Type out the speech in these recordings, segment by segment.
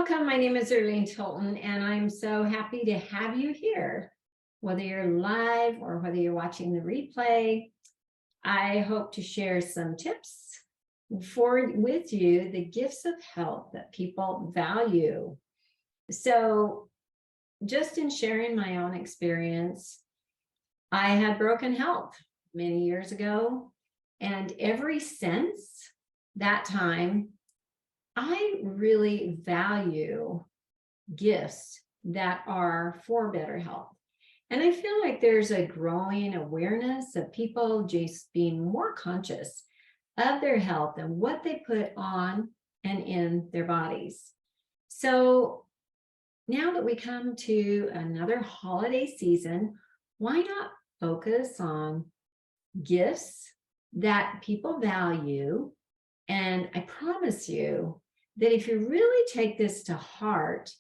Welcome. My name is Erleen Tilton, and I'm so happy to have you here. Whether you're live or whether you're watching the replay, I hope to share some tips with you, the gifts of health that people value. So just in sharing my own experience, I had broken health many years ago, and ever since that time, I really value gifts that are for better health. And I feel like there's a growing awareness of people just being more conscious of their health and what they put on and in their bodies. So now that we come to another holiday season, why not focus on gifts that people value? And I promise you that if you really take this to heart,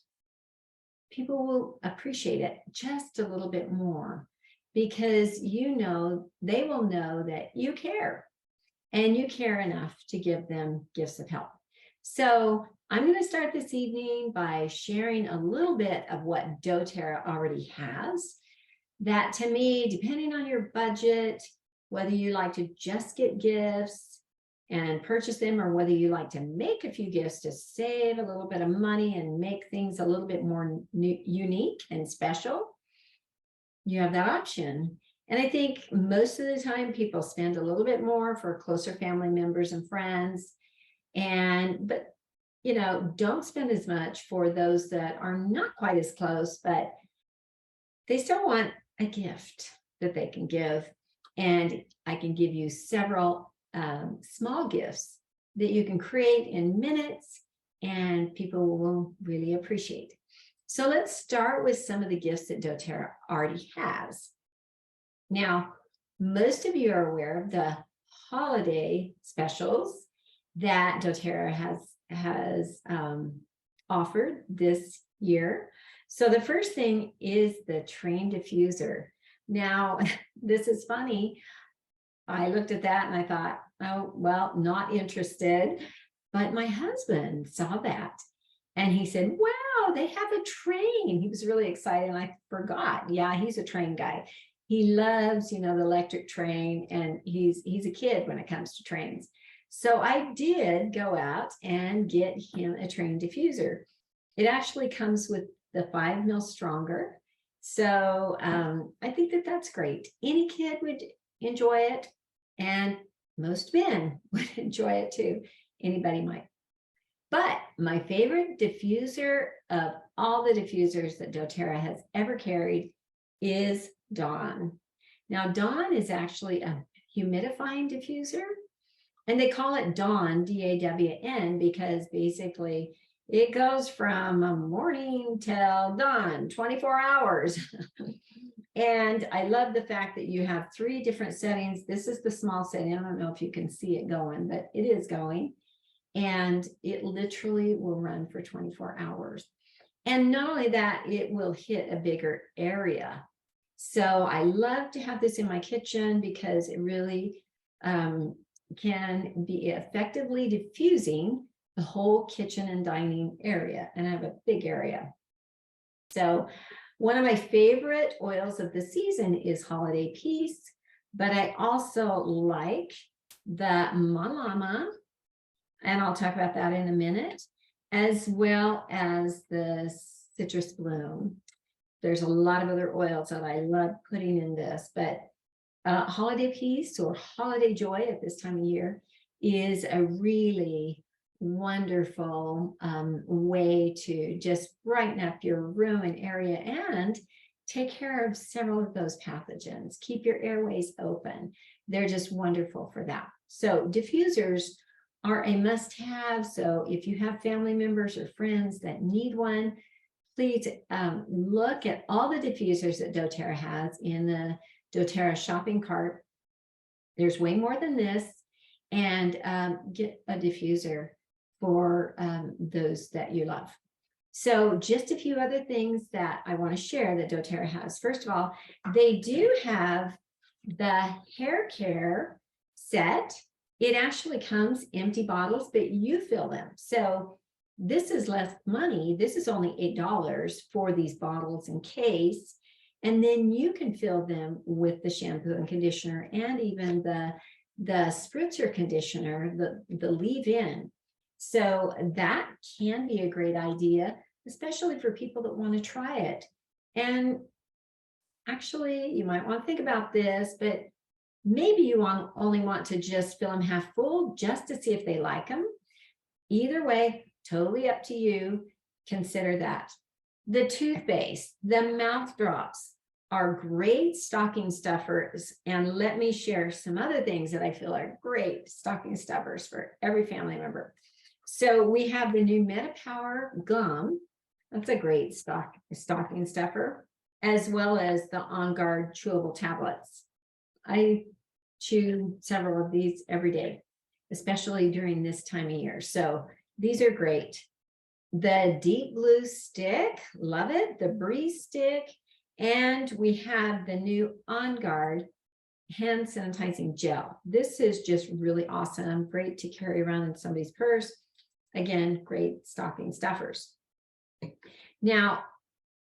people will appreciate it just a little bit more, because they will know that you care and you care enough to give them gifts of health. So I'm going to start this evening by sharing a little bit of what doTERRA already has. That, to me, depending on your budget, whether you like to just get gifts and purchase them, or whether you like to make a few gifts to save a little bit of money and make things a little bit more unique and special, you have that option. And I think most of the time people spend a little bit more for closer family members and friends, but don't spend as much for those that are not quite as close, but they still want a gift that they can give. And I can give you several small gifts that you can create in minutes and people will really appreciate. So let's start with some of the gifts that doTERRA already has. Now, most of you are aware of the holiday specials that doTERRA has offered this year. So the first thing is the Train Diffuser. Now, this is funny. I looked at that and I thought, oh, well, not interested. But my husband saw that and he said, wow, they have a train. He was really excited and I forgot. Yeah, he's a train guy. He loves, the electric train, and he's a kid when it comes to trains. So I did go out and get him a Train Diffuser. It actually comes with the 5 mil stronger. So I think that that's great. Any kid would enjoy it, and most men would enjoy it too. Anybody might. But my favorite diffuser of all the diffusers that doTERRA has ever carried is Dawn. Now, Dawn is actually a humidifying diffuser, and they call it Dawn, D-A-W-N, because basically it goes from morning till dawn, 24 hours. And I love the fact that you have 3 different settings. This is the small setting. I don't know if you can see it going, but it is going. And it literally will run for 24 hours. And not only that, it will hit a bigger area. So I love to have this in my kitchen because it really can be effectively diffusing the whole kitchen and dining area. And I have a big area. So one of my favorite oils of the season is Holiday Peace, but I also like the Malama, and I'll talk about that in a minute, as well as the Citrus Bloom. There's a lot of other oils that I love putting in this, but Holiday Peace or Holiday Joy at this time of year is a really wonderful way to just brighten up your room and area and take care of several of those pathogens. Keep your airways open. They're just wonderful for that. So diffusers are a must-have. So if you have family members or friends that need one, please look at all the diffusers that doTERRA has in the doTERRA shopping cart. There's way more than this, and get a diffuser for those that you love. So just a few other things that I want to share that doTERRA has. First of all, they do have the hair care set. It actually comes empty bottles, but you fill them. So This is less money. This is only $8 for these bottles in case. And then you can fill them with the shampoo and conditioner and even the spritzer conditioner, the leave-in. So that can be a great idea, especially for people that want to try it. And actually, you might want to think about this, but maybe you only want to just fill them half full just to see if they like them. Either way, totally up to you. Consider that. The toothpaste, the mouth drops are great stocking stuffers. And let me share some other things that I feel are great stocking stuffers for every family member. So we have the new MetaPower gum. That's a great stocking stuffer, as well as the On Guard chewable tablets. I chew several of these every day, especially during this time of year. So these are great. The Deep Blue stick, love it. The Breeze stick. And we have the new On Guard hand sanitizing gel. This is just really awesome. Great to carry around in somebody's purse. Again, great stocking stuffers. Now,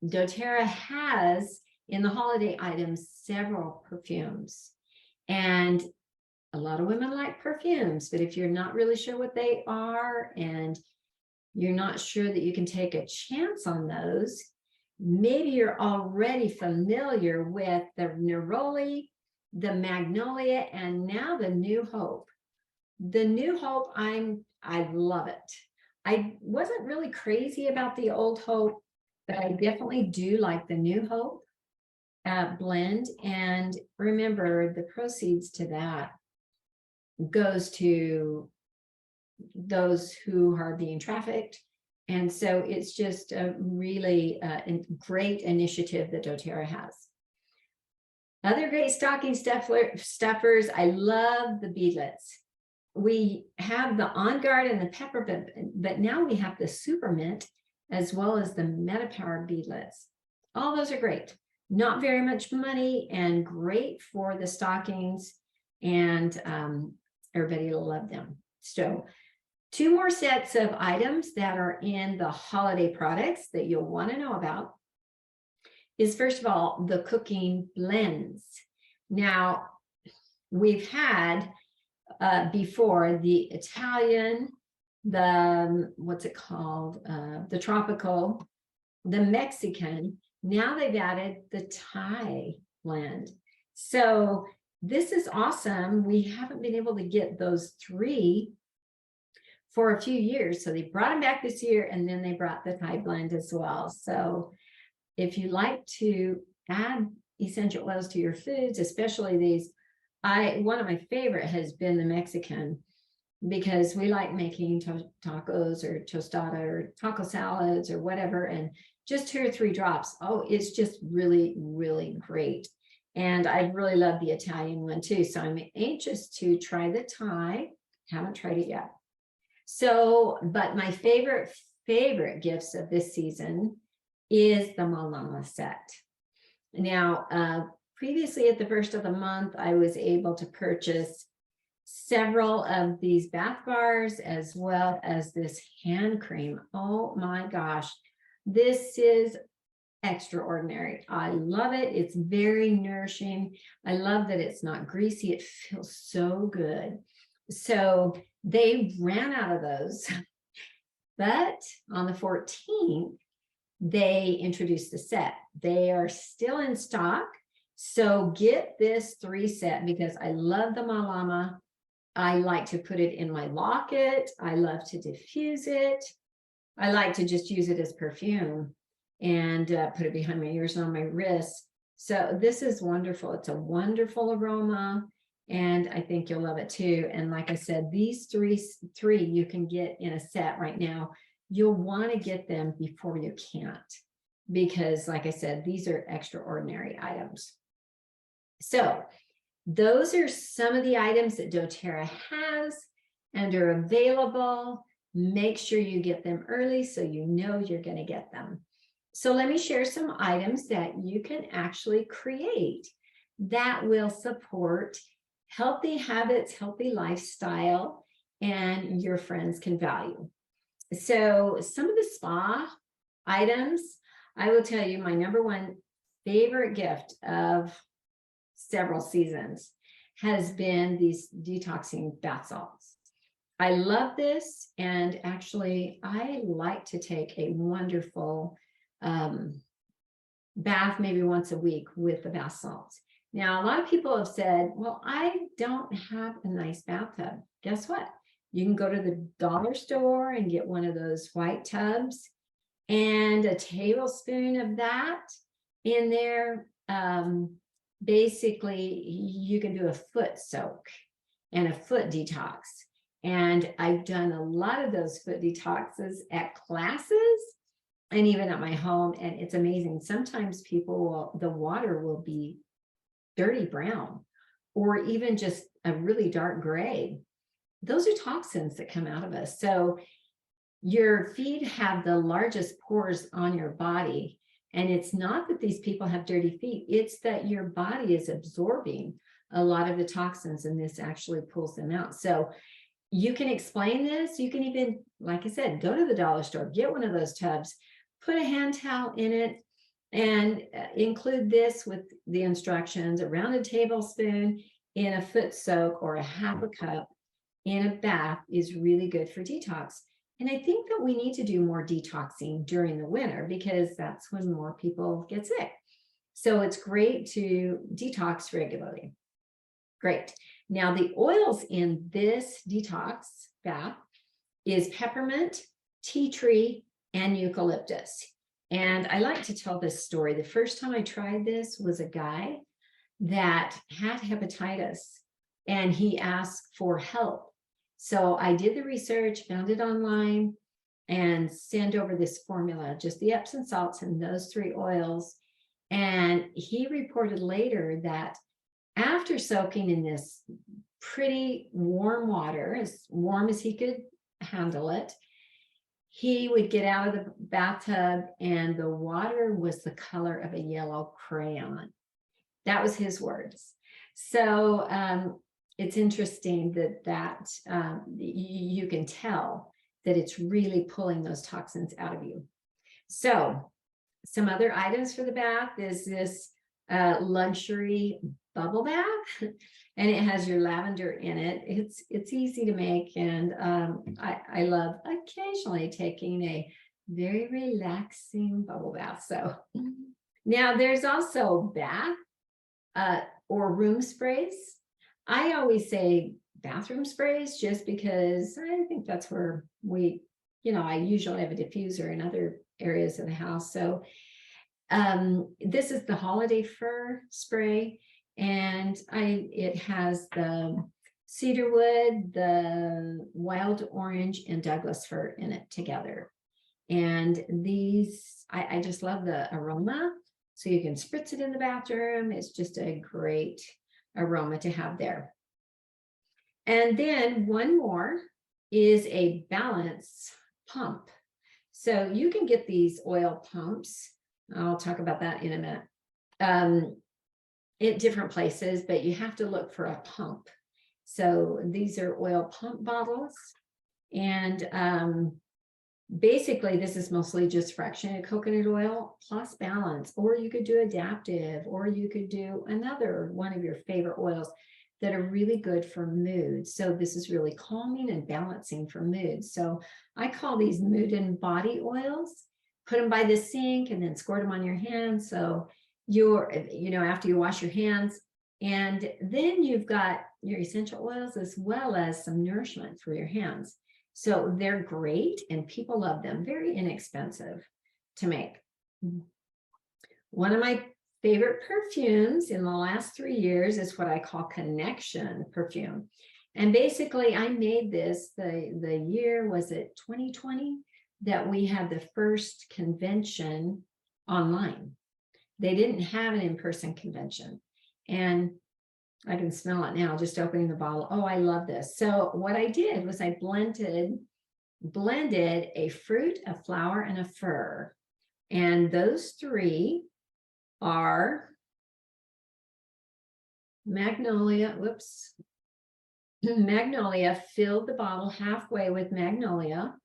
doTERRA has in the holiday items several perfumes. And a lot of women like perfumes, but if you're not really sure what they are and you're not sure that you can take a chance on those, maybe you're already familiar with the Neroli, the Magnolia, and now the New Hope. The New Hope, I love it. I wasn't really crazy about the Old Hope, but I definitely do like the New Hope blend. And remember, the proceeds to that goes to those who are being trafficked. And so it's just a really great initiative that doTERRA has. Other great stocking stuffers, I love the beadlets. We have the On Guard and the peppermint, but now we have the Super Mint as well as the MetaPower beadlets. All those are great. Not very much money and great for the stockings, and everybody will love them. So 2 more sets of items that are in the holiday products that you'll want to know about is, first of all, the cooking blends. Now, we've had before the Italian, the, what's it called? The tropical, the Mexican. Now they've added the Thai blend. So this is awesome. We haven't been able to get those 3 for a few years. So they brought them back this year, and then they brought the Thai blend as well. So if you like to add essential oils to your foods, especially these, one of my favorite has been the Mexican, because we like making tacos or tostada or taco salads or whatever, and just 2 or 3 drops. Oh, it's just really, really great. And I really love the Italian one too. So I'm anxious to try the Thai. Haven't tried it yet. So, but my favorite gifts of this season is the Malama set. Now, previously at the first of the month, I was able to purchase several of these bath bars as well as this hand cream. Oh my gosh, this is extraordinary. I love it. It's very nourishing. I love that it's not greasy. It feels so good. So they ran out of those, but on the 14th, they introduced the set. They are still in stock. So get this 3 set, because I love the Malama. I like to put it in my locket. I love to diffuse it. I like to just use it as perfume and put it behind my ears and on my wrists. So this is wonderful. It's a wonderful aroma, and I think you'll love it too. And like I said, these three you can get in a set right now. You'll want to get them before you can't, because like I said, these are extraordinary items. So those are some of the items that doTERRA has and are available. Make sure you get them early so you know you're going to get them. So let me share some items that you can actually create that will support healthy habits, healthy lifestyle, and your friends can value. So some of the spa items, I will tell you, my number one favorite gift of several seasons has been these detoxing bath salts. I love this, and actually I like to take a wonderful bath maybe once a week with the bath salts. Now, a lot of people have said, well, I don't have a nice bathtub. Guess what? You can go to the dollar store and get one of those white tubs, and a tablespoon of that in there. Basically, you can do a foot soak and a foot detox. And I've done a lot of those foot detoxes at classes and even at my home, and it's amazing. Sometimes the water will be dirty brown or even just a really dark gray. Those are toxins that come out of us. So your feet have the largest pores on your body. And it's not that these people have dirty feet, it's that your body is absorbing a lot of the toxins, and this actually pulls them out. So you can explain this. You can even, like I said, go to the dollar store, get one of those tubs, put a hand towel in it, and include this with the instructions. A rounded tablespoon in a foot soak or a half a cup in a bath is really good for detox. And I think that we need to do more detoxing during the winter because that's when more people get sick. So it's great to detox regularly. Great. Now the oils in this detox bath is peppermint, tea tree, and eucalyptus. And I like to tell this story. The first time I tried this was a guy that had hepatitis and he asked for help. So I did the research, found it online, and sent over this formula, just the Epsom salts and those 3 oils. And he reported later that after soaking in this pretty warm water, as warm as he could handle it, he would get out of the bathtub and the water was the color of a yellow crayon. That was his words. So it's interesting that you can tell that it's really pulling those toxins out of you. So some other items for the bath is this luxury bubble bath, and it has your lavender in it. It's easy to make, and I love occasionally taking a very relaxing bubble bath. So now there's also bath or room sprays. I always say bathroom sprays just because I think that's where I usually have a diffuser in other areas of the house. So this is the holiday fir spray, and it has the cedarwood, the wild orange, and Douglas fir in it together. And these, I just love the aroma. So you can spritz it in the bathroom. It's just a great aroma to have there. And then one more is a balance pump. So you can get these oil pumps. I'll talk about that in a minute. At different places, but you have to look for a pump. So these are oil pump bottles, and basically this is mostly just fractionated coconut oil plus balance, or you could do adaptive, or you could do another one of your favorite oils that are really good for mood. So this is really calming and balancing for mood. So I call these mood and body oils. Put them by the sink and then squirt them on your hands. So after you wash your hands, and then you've got your essential oils as well as some nourishment for your hands. So they're great and people love them. Very inexpensive to make. One of my favorite perfumes in the last 3 years is what I call Connection perfume. And basically I made this, the year, was it 2020, that we had the first convention online. They didn't have an in-person convention. And I can smell it now, just opening the bottle. Oh, I love this. So what I did was I blended a fruit, a flower, and a fir. And those 3 are magnolia. Magnolia, filled the bottle halfway with magnolia.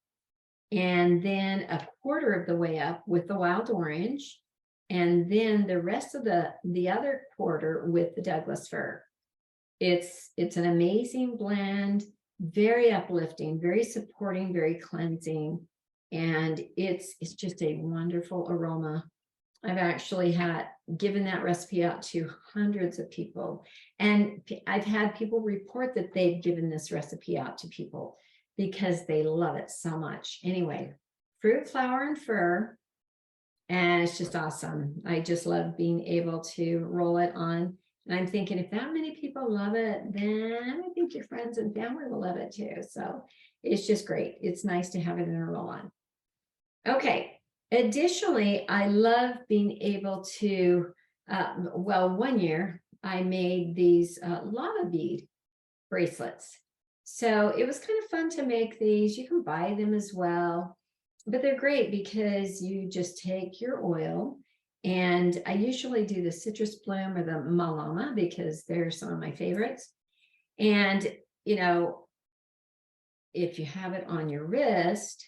and then a quarter of the way up with the wild orange, and then the rest of the other quarter with the Douglas fir. It's an amazing blend, very uplifting, very supporting, very cleansing, and it's just a wonderful aroma. I've actually given that recipe out to hundreds of people, and I've had people report that they've given this recipe out to people because they love it so much. Anyway, fruit, flower, and fir, and it's just awesome. I just love being able to roll it on. And I'm thinking, if that many people love it, then I think your friends and family will love it too. So it's just great. It's nice to have it in a roll-on. Okay. Additionally, I love being able to, one year I made these lava bead bracelets. So it was kind of fun to make these. You can buy them as well, but they're great because you just take your oil, and I usually do the citrus bloom or the malama because they're some of my favorites. And, if you have it on your wrist,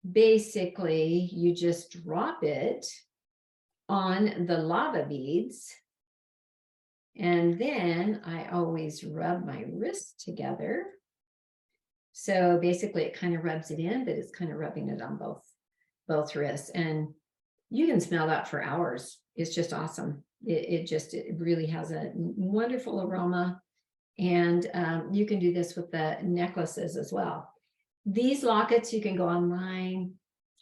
basically you just drop it on the lava beads. And then I always rub my wrist together. So basically it kind of rubs it in, but it's kind of rubbing it on both wrists. And you can smell that for hours. It's just awesome. It really has a wonderful aroma. And you can do this with the necklaces as well. These lockets, you can go online.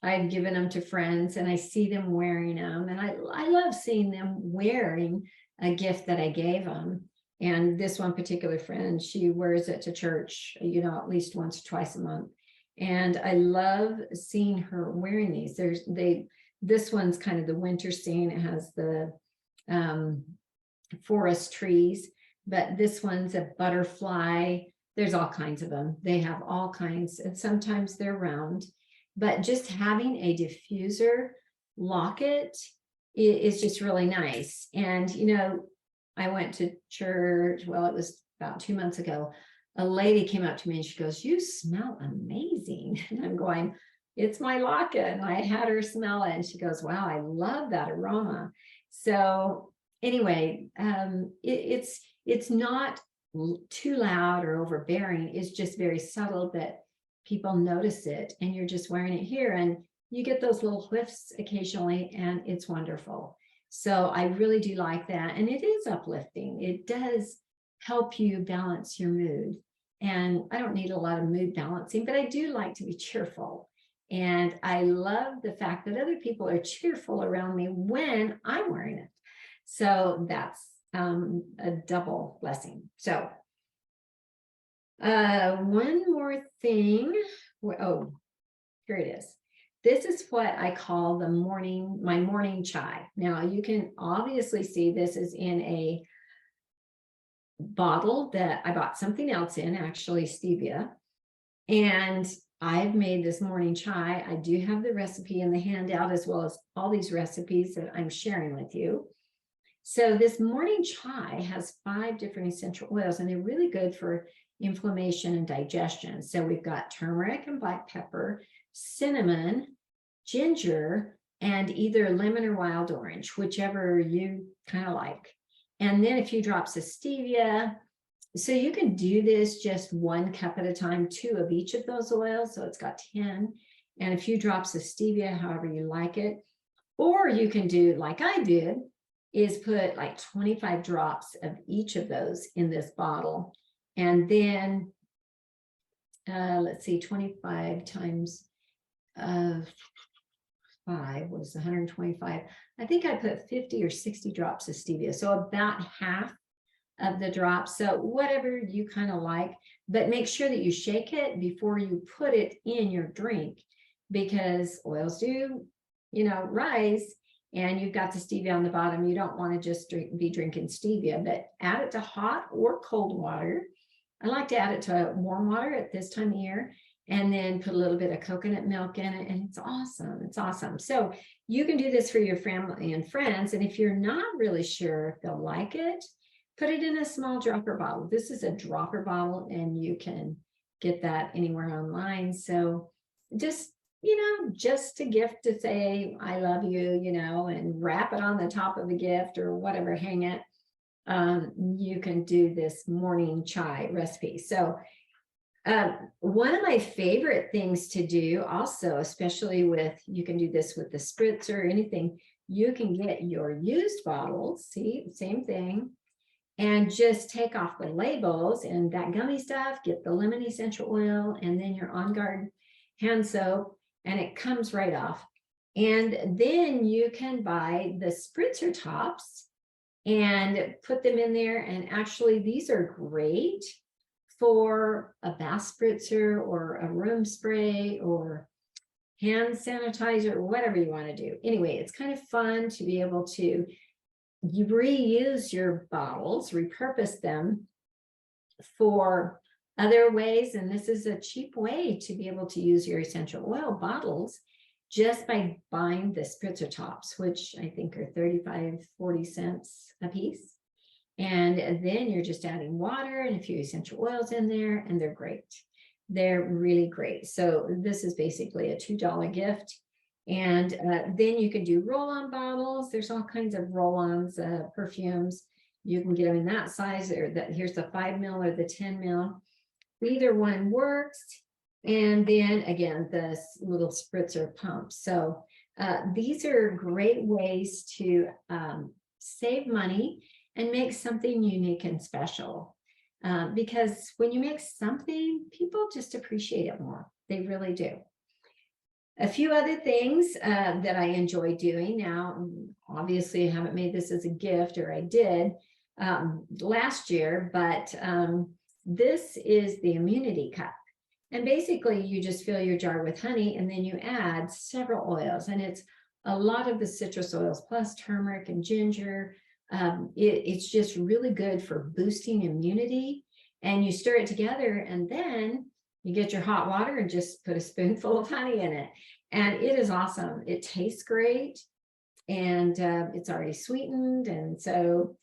I've given them to friends and I see them wearing them. And I love seeing them wearing a gift that I gave them. And this one particular friend, she wears it to church, at least once or twice a month. And I love seeing her wearing these. This one's kind of the winter scene. It has the forest trees, but this one's a butterfly. There's all kinds of them. They have all kinds, and sometimes they're round, but just having a diffuser locket is just really nice. And, I went to church, it was about 2 months ago. A lady came up to me and she goes, "You smell amazing." And I'm going, "It's my locket." And I had her smell it and she goes, "Wow, I love that aroma." So anyway, it's not too loud or overbearing. It's just very subtle that people notice it, and you're just wearing it here and you get those little whiffs occasionally, and it's wonderful. So I really do like that. And it is uplifting. It does help you balance your mood. And I don't need a lot of mood balancing, but I do like to be cheerful. And I love the fact that other people are cheerful around me when I'm wearing it. So that's a double blessing. So one more thing. Oh, here it is. This is what I call my morning chai. Now you can obviously see this is in a bottle that I bought something else in, actually stevia. And I've made this morning chai. I do have the recipe in the handout, as well as all these recipes that I'm sharing with you. So this morning chai has 5 different essential oils, and they're really good for inflammation and digestion. So we've got turmeric and black pepper, cinnamon, ginger, and either lemon or wild orange, whichever you kind of like. And then a few drops of stevia. So you can do this just 1 cup at a time, 2 of each of those oils. So it's got 10, and a few drops of stevia, however you like it. Or you can do like I did, is put like 25 drops of each of those in this bottle. And then, let's see, 25 times 5 was 125. I think I put 50 or 60 drops of stevia. So about half of the drops. So whatever you kind of like, but make sure that you shake it before you put it in your drink, because oils do, rise, and you've got the stevia on the bottom. You don't want to just be drinking stevia, but add it to hot or cold water. I like to add it to warm water at this time of year, and then put a little bit of coconut milk in it, and it's awesome. It's awesome. So you can do this for your family and friends. And if you're not really sure if they'll like it, put it in a small dropper bottle. This is a dropper bottle, and you can get that anywhere online. So just just a gift to say, I love you, and wrap it on the top of a gift or whatever, hang it. You can do this morning chai recipe. So one of my favorite things to do also, especially you can do this with the spritz or anything, you can get your used bottles, see, same thing, and just take off the labels and that gummy stuff, get the lemon essential oil, and then your On Guard hand soap, and it comes right off. And then you can buy the spritzer tops and put them in there. And actually, these are great for a bath spritzer or a room spray or hand sanitizer, or whatever you want to do. Anyway, it's kind of fun to be able to reuse your bottles, repurpose them for other ways. And this is a cheap way to be able to use your essential oil bottles just by buying the spritzer tops, which I think are 35, 40 cents a piece. And then you're just adding water and a few essential oils in there, and they're great. They're really great. So this is basically a $2 gift. And then you can do roll-on bottles. There's all kinds of roll-ons, perfumes. You can get them in that size, or here's the 5 ml or the 10 ml. Either one works. And then again, the little spritzer pump. So these are great ways to save money and make something unique and special. Because when you make something, people just appreciate it more. They really do. A few other things that I enjoy doing now, obviously I haven't made this as a gift, or I did last year, but this is the immunity cup. And basically you just fill your jar with honey, and then you add several oils, and it's a lot of the citrus oils plus turmeric and ginger. It's just really good for boosting immunity, and you stir it together, and then you get your hot water and just put a spoonful of honey in it. And it is awesome. It tastes great, and it's already sweetened. And so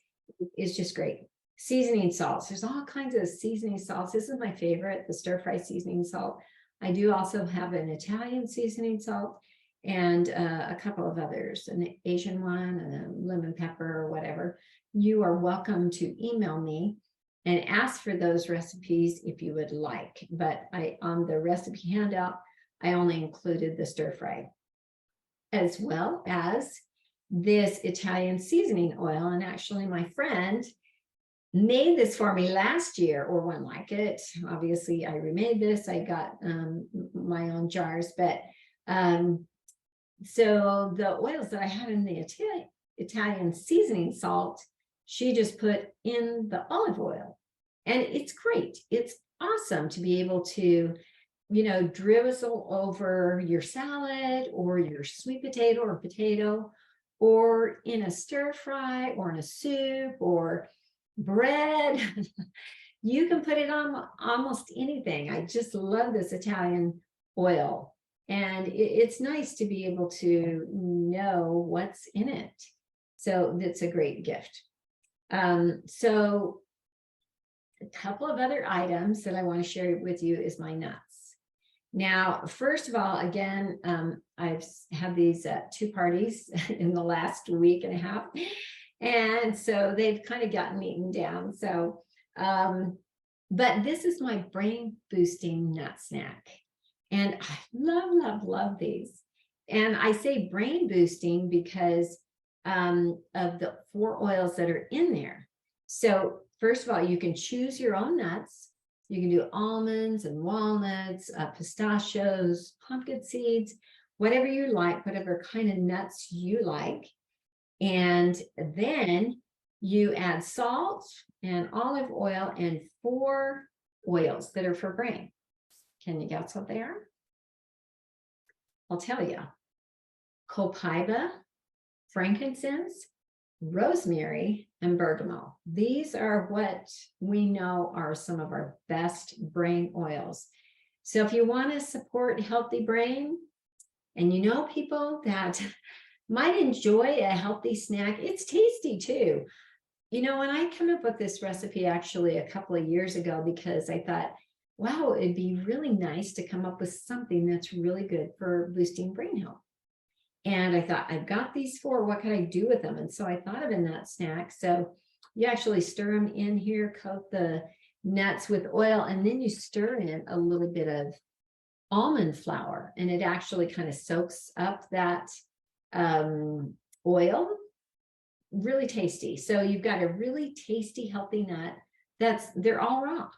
it's just great. Seasoning salts. There's all kinds of seasoning salts. This is my favorite, the stir-fry seasoning salt. I do also have an Italian seasoning salt and a couple of others, an Asian one, and a lemon pepper or whatever. You are welcome to email me and ask for those recipes if you would like. But on the recipe handout, I only included the stir fry, as well as this Italian seasoning oil. And actually my friend made this for me last year, or one like it. Obviously I remade this. I got my own jars, but so the oils that I had in the Italian seasoning salt, she just put in the olive oil. And it's great. It's awesome to be able to, drizzle over your salad or your sweet potato or potato, or in a stir fry or in a soup or bread. You can put it on almost anything. I just love this Italian oil. And it's nice to be able to know what's in it. So that's a great gift. So a couple of other items that I want to share with you is my nuts. Now, first of all, again, I've had these 2 parties in the last week and a half. And so they've kind of gotten eaten down. So, but this is my brain boosting nut snack. And I love these. And I say brain boosting because of the 4 oils that are in there. So first of all, you can choose your own nuts. You can do almonds and walnuts, pistachios, pumpkin seeds, whatever you like, whatever kind of nuts you like. And then you add salt and olive oil and 4 oils that are for brain. Can you guess what they are? I'll tell you. Copaiba, frankincense, rosemary, and bergamot. These are what we know are some of our best brain oils. So if you want to support healthy brain, and people that might enjoy a healthy snack, it's tasty too. When I came up with this recipe actually a couple of years ago, because I thought, wow, it'd be really nice to come up with something that's really good for boosting brain health. And I thought, I've got these 4, what can I do with them? And so I thought of a nut snack. So you actually stir them in here, coat the nuts with oil, and then you stir in a little bit of almond flour, and it actually kind of soaks up that oil. Really tasty. So you've got a really tasty, healthy nut they're all raw.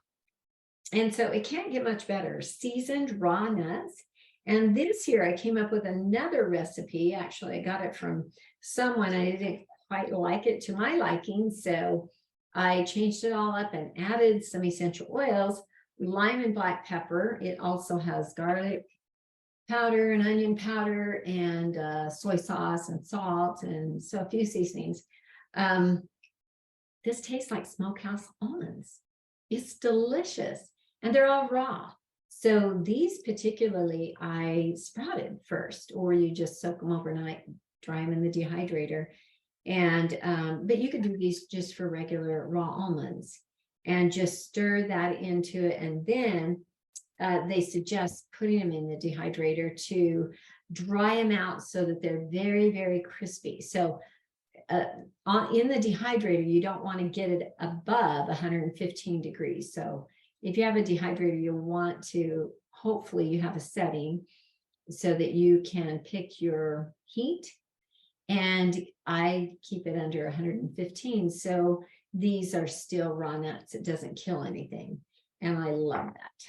And so it can't get much better. Seasoned raw nuts. And this year I came up with another recipe. Actually, I got it from someone. I didn't quite like it to my liking. So I changed it all up and added some essential oils, lime and black pepper. It also has garlic powder and onion powder and soy sauce and salt, and so a few seasonings. This tastes like smokehouse almonds. It's delicious, and they're all raw. So these particularly I sprouted first, or you just soak them overnight, dry them in the dehydrator. And but you could do these just for regular raw almonds and just stir that into it. And then they suggest putting them in the dehydrator to dry them out so that they're very, very crispy. So in the dehydrator, you don't want to get it above 115 degrees. So if you have a dehydrator, you'll want to, hopefully you have a setting so that you can pick your heat. And I keep it under 115. So these are still raw nuts. It doesn't kill anything. And I love that.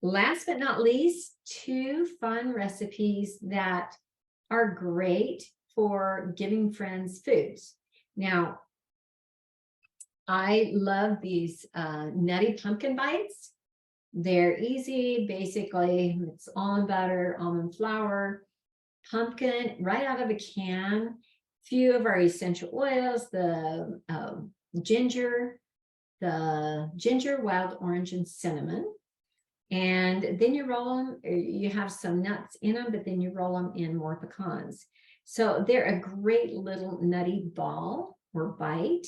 Last but not least, 2 fun recipes that are great for giving friends foods. Now, I love these nutty pumpkin bites. They're easy. Basically, it's almond butter, almond flour, pumpkin right out of a can, few of our essential oils, the ginger, wild orange, and cinnamon. And then you roll them, you have some nuts in them, but then you roll them in more pecans. So they're a great little nutty ball or bite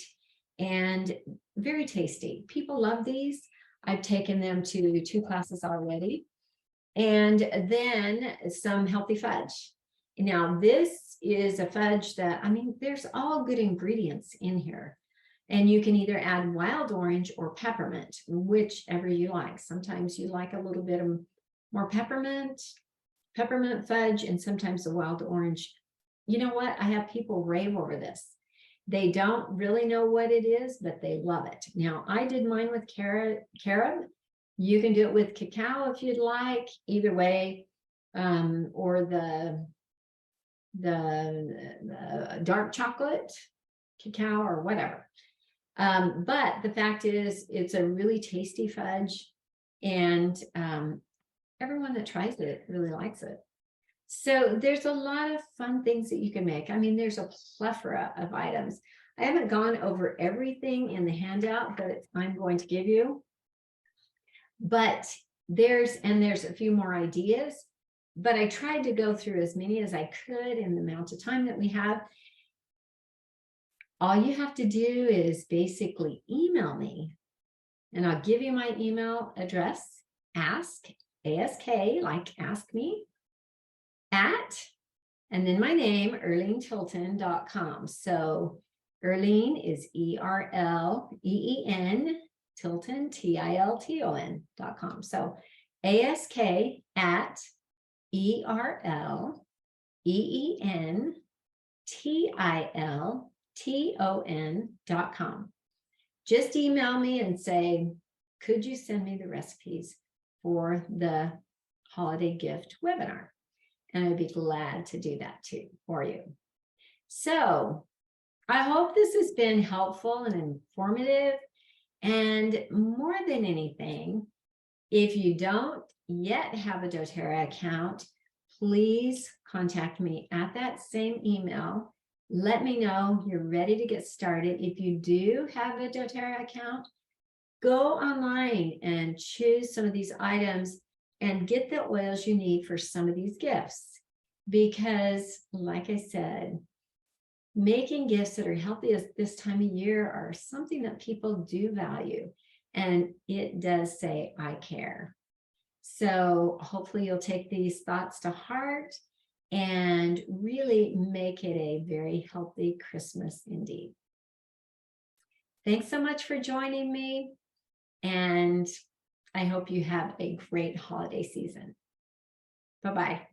and very tasty. People love these. I've taken them to 2 classes already. And then some healthy fudge. Now, this is a fudge that, I mean, there's all good ingredients in here. And you can either add wild orange or peppermint, whichever you like. Sometimes you like a little bit of more peppermint fudge, and sometimes the wild orange. You know what? I have people rave over this. They don't really know what it is, but they love it. Now, I did mine with carob. You can do it with cacao if you'd like, either way, or the dark chocolate cacao or whatever. But the fact is, it's a really tasty fudge, and everyone that tries it really likes it. So there's a lot of fun things that you can make. I mean, there's a plethora of items. I haven't gone over everything in the handout that I'm going to give you, but there's a few more ideas, but I tried to go through as many as I could in the amount of time that we have. All you have to do is basically email me, and I'll give you my email address, ask, like ask me, and then my name, erleentilton.com. So Erleen is ERLEEN, Tilton, TILTON.com. So ask at ERLEENTILTON.com. Just email me and say, could you send me the recipes for the holiday gift webinar? And I'd be glad to do that too for you. So I hope this has been helpful and informative. And more than anything, if you don't yet have a doTERRA account, please contact me at that same email. Let me know you're ready to get started. If you do have a doTERRA account, go online and choose some of these items and get the oils you need for some of these gifts. Because, like I said, making gifts that are healthy at this time of year are something that people do value. And it does say, I care. So hopefully you'll take these thoughts to heart and really make it a very healthy Christmas indeed. Thanks so much for joining me, and I hope you have a great holiday season. Bye-bye.